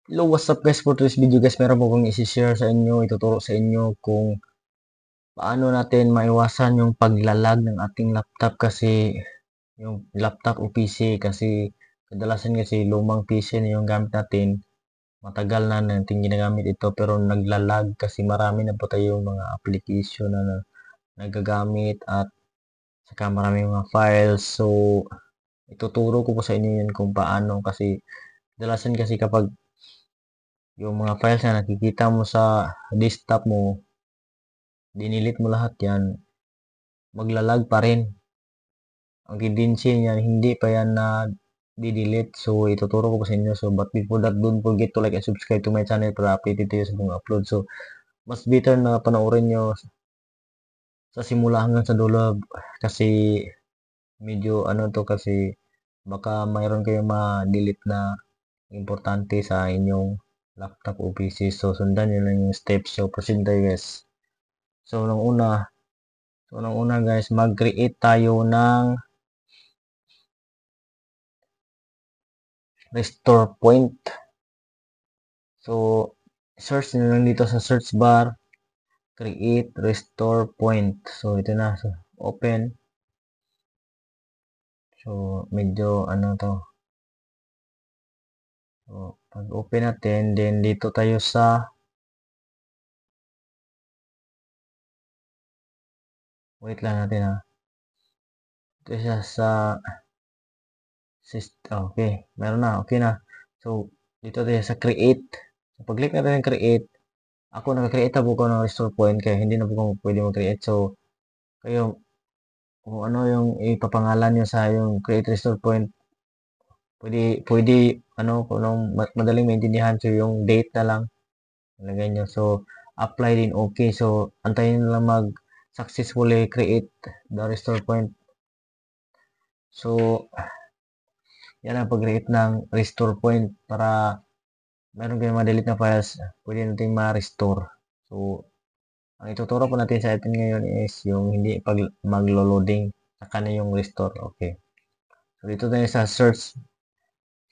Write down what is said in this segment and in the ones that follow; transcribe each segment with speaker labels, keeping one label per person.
Speaker 1: Hello, what's up guys? For today's video guys, meron po kong isi-share sa inyo, ituturo sa inyo kung paano natin maiwasan yung paglalag ng ating laptop kasi yung laptop o PC kasi kadalasan kasi lumang PC na yung gamit natin. Matagal na natin ginagamit ito pero naglalag kasi marami na po tayong mga application na nagagamit at saka marami mga files. So, ituturo ko po sa inyo yun kung paano kasi kadalasan kasi kapag yung mga files na nakikita mo sa desktop mo, dinilit mo lahat yan, maglalag pa rin. Ang tendency niyan, hindi pa yan na di-delete. So, ituturo ko po sa inyo. So, but before that, don't forget to like and subscribe to my channel para updated tayo sa mga upload. So, mas better na panoorin nyo sa simula hanggang sa dulo kasi medyo ano to kasi baka mayroon kayong ma-delete na importante sa inyong laptop o PC. So, sundan nyo lang yung steps. So, proceed tayo guys. Nung una guys, mag-create tayo ng restore point. So, search nyo lang dito sa search bar, create restore point. So, ito na. So, open. So, medyo ano to. So, pag open natin, then dito tayo sa wait lang natin ha. Ito siya sa okay, meron na, okay na. So, dito tayo sa create. So, pag-click natin ng create, ako naka-create na po ko ng restore point kaya hindi na po ko pwede mag-create. So, kayo, kung ano yung ipapangalan nyo sa yung create restore point, pwede, ano, kung anong madaling maintindihan, so yung date na lang, ilagay nyo. So, apply din, okay. So, antayin nyo lang mag successfully create the restore point. So, yan ang pag-create ng restore point para meron kayong ma-delete na files, pwede natin ma-restore. So, ang ituturo po natin sa atin ngayon is yung hindi pag maglo-loading, saka na yung restore. Okay. So, dito tayo sa search.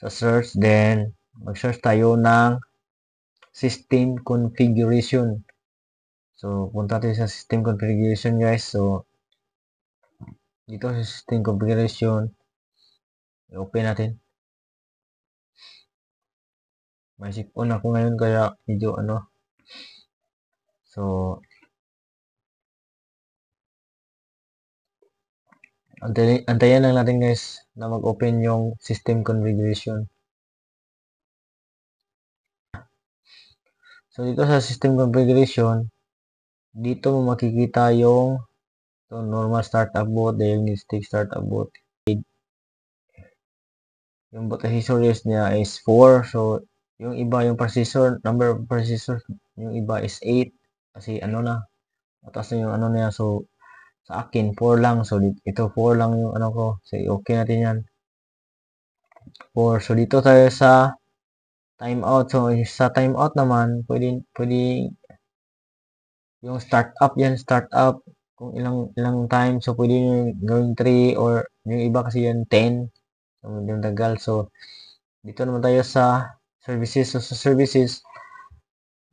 Speaker 1: Sa search, then mag-search tayo ng system configuration. So, punta tayo sa system configuration guys. So, dito sa system configuration, i-open natin. May sipon ako ngayon kaya medyo ano. So, antayin lang natin guys na mag-open yung system configuration. So, dito sa system configuration, dito mo makikita yung normal startup boot, diagnostic startup boot. Yung boot accessories niya is 4. So, yung iba, yung processor, number of processor, yung iba is 8. Kasi ano na, mataas na yung ano niya. So, sa akin, 4 lang. So, ito 4 lang yung ano ko. So, okay natin yan. 4. So, dito tayo sa timeout. So, sa timeout naman, pwede yung startup yan, startup. Kung ilang time. So, pwede yung gawing 3 or yung iba kasi yan 10. So, yung tagal. So, dito naman tayo sa services. So, sa services,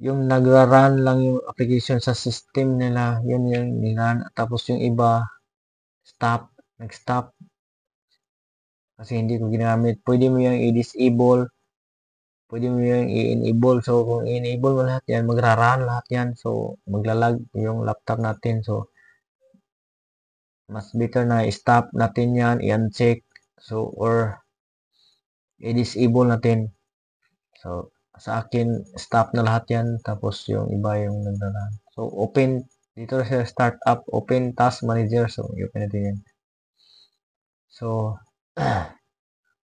Speaker 1: yung nagra-run lang yung application sa system nila, yun yung nilan. Tapos yung iba, nag-stop kasi hindi ko ginamit. Pwede mo yung i-disable, pwede mo yung i-enable. So, kung i-enable mo lahat yan, magra-run lahat yan. So, maglalag yung laptop natin. So, mas better na i-stop natin yan, i-uncheck. So, or i-disable natin. So, sa akin, stop na lahat yan. Tapos, yung iba yung nagra-run. So, open dito sa startup, open task manager. So, i-open natin yan. So,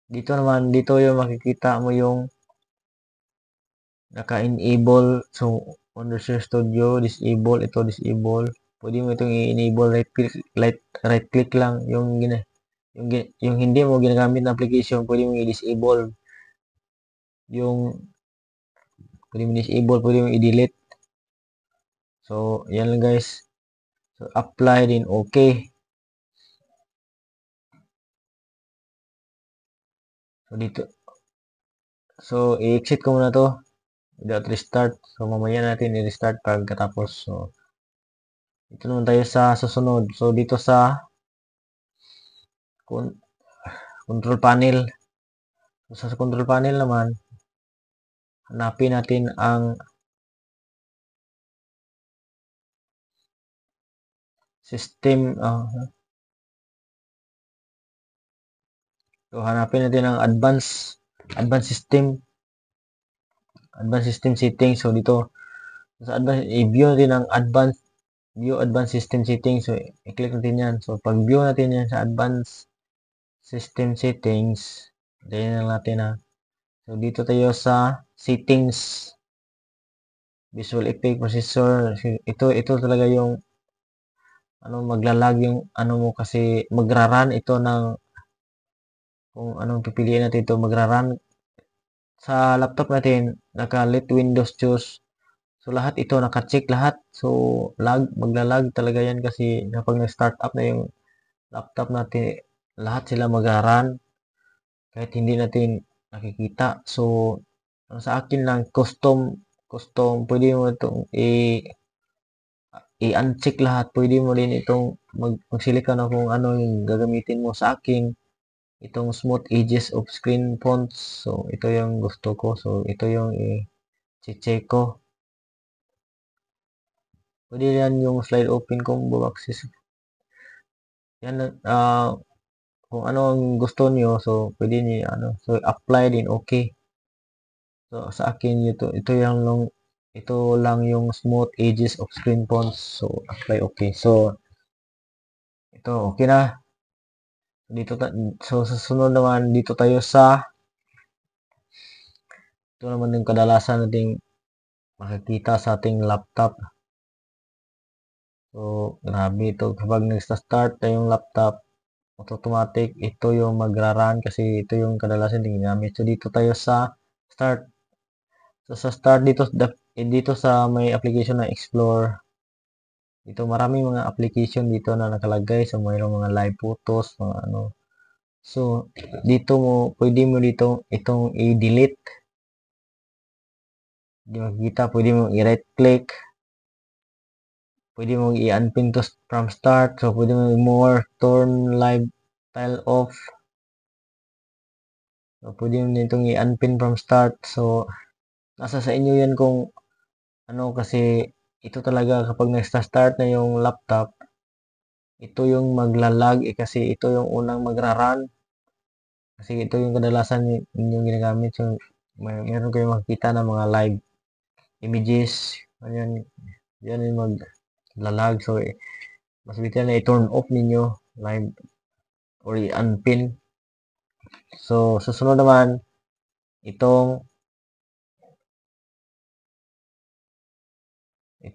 Speaker 1: dito naman, dito yung makikita mo yung naka-enable. So, Wondershare Studio, disable, ito disable. Pwede mo itong i-enable, right click lang yung hindi mo ginagamit na application, pwede mo i-disable. Yung pwede mo disable, pwede mo i-delete. So, yan lang guys. So, apply din okay. So, dito. So, i-exit ko muna to. without restart. So, mamaya natin i-restart pagkatapos. So, ito naman tayo sa susunod. So, dito sa control panel. So, sa control panel naman, hanapin natin ang system. So, hanapin natin ang advanced system settings. So, dito, sa advanced, i-view natin ang advanced system settings. So, i-click natin yan. So, pag view natin yan sa advanced system settings, ganyan lang natin ha. So, dito tayo sa settings, visual effect, processor. Ito talaga yung maglalag yung mo kasi magra-run ito ng kung anong pipiliin natin ito magra-run sa laptop natin, naka-let Windows choose. So, lahat ito, naka-check lahat. So, maglalag talaga yan kasi kapag nag-start up na yung laptop natin, lahat sila mag-run kahit hindi natin nakikita. So, sa akin lang, custom, pwede mo itong i-uncheck lahat. Pwede mo din itong mag-select ka na kung ano yung gagamitin mo. Sa akin, itong smooth edges of screen fonts. So, ito yung gusto ko. So, ito yung i-check ko. Pwede yan yung slide open combo axis. Yan, kung ano ang gusto niyo, so pwede niyo so apply din okay. So sa akin ito lang yung smooth edges of screen fonts. So apply okay. So ito okay na. So sa sunod naman dito tayo sa ito naman yung kadalasan nating makikita sa ating laptop. So grabe ito kapag nagsta-start na yung laptop, automatic ito yung magra-run kasi ito yung kadalasan din ginamit. So dito tayo sa start. So sa start dito sa may application na explore. Dito maraming mga application dito na nakalagay. So mayroong mga live photos, mga ano. So dito pwede mo dito itong i-delete. Hindi makikita, pwede mo i-right click. Pwede mo i-unpin to from start. So pwede mo more, turn live tile off. So pwede mo nitong i-unpin from start. So nasa sa inyo yan kung kasi ito talaga kapag nagsta-start na yung laptop, ito yung maglalag kasi ito yung unang magra-run. Kasi ito yung kadalasan ninyong ginagamit. So, meron kayong makikita ng mga live images. Ayan, yan yung maglalag. So, mas bitin na i-turn off ninyo live or i-unpin. So, susunod naman, ito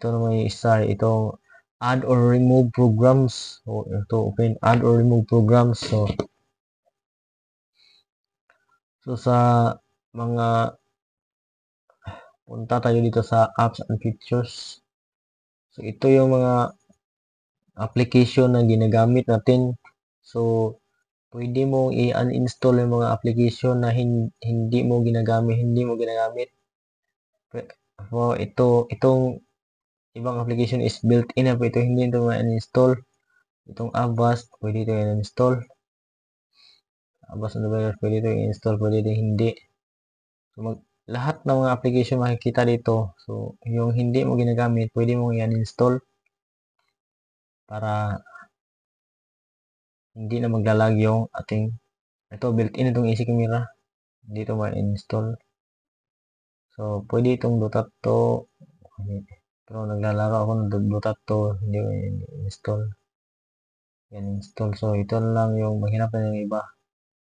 Speaker 1: naman yung isa, itong add or remove programs. So, ito open, add or remove programs. So sa mga punta tayo dito sa apps and features. So, ito yung mga application na ginagamit natin. So, pwede mo i-uninstall yung mga application na hindi mo ginagamit. So, itong ibang application is built-in na po ito. Hindi ito ma-install. Itong Avast, pwede ito i-install. Avast Antivirus, pwede ito i-install, pwede ito hindi. So, lahat ng mga application makikita dito. So, yung hindi mo ginagamit, pwede mo i-uninstall para hindi na maglalag yung ating ito built-in itong AC camera. Hindi ito ma-install. So, pwede itong Dota to. Pero naglalaro ako ng Dota to. Hindi ko install. Yan install. So, ito lang yung mahirap na yung iba.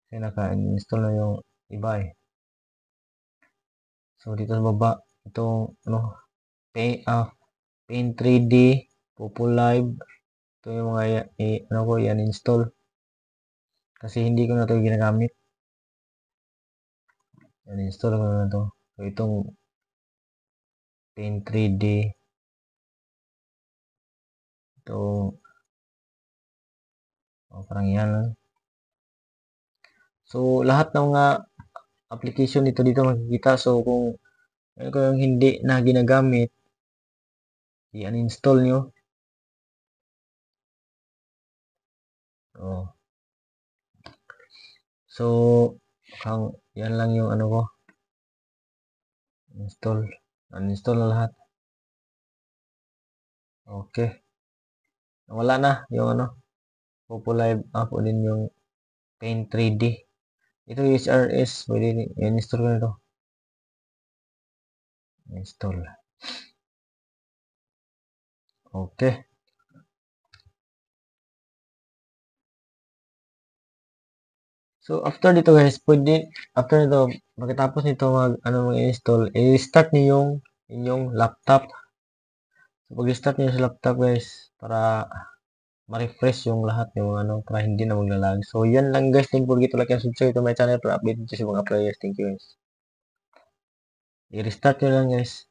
Speaker 1: Kasi naka-install na yung iba eh. So, dito sa baba, itong Paint 3D, Popo Live. Ito yung mga yan install. Kasi hindi ko na ito ginagamit. Yan install ko na ito. So, itong Paint 3D. Ito, parang yan lang. So, lahat ng mga application dito makikita. So, kung Ngayon kung yung hindi na ginagamit, i-uninstall nyo. Oh. So, yan lang yung ano ko. Install. Uninstall na lahat. Okay. Wala na yung ano. Live up din yung Paint 3D. Ito yung HRS. Pwede i-install ko na ito. Install. Okay. So, after dito guys, after nito, pagkatapos nito mag-install, i-restart niyo yung inyong laptop. So, pag-restart niyo sa laptop guys, para ma-refresh yung lahat yung para hindi na maglalag. So, yan lang guys. Don't forget to like and subscribe to my channel para update sa mga players. Thank you guys. I-restart nyo lang guys.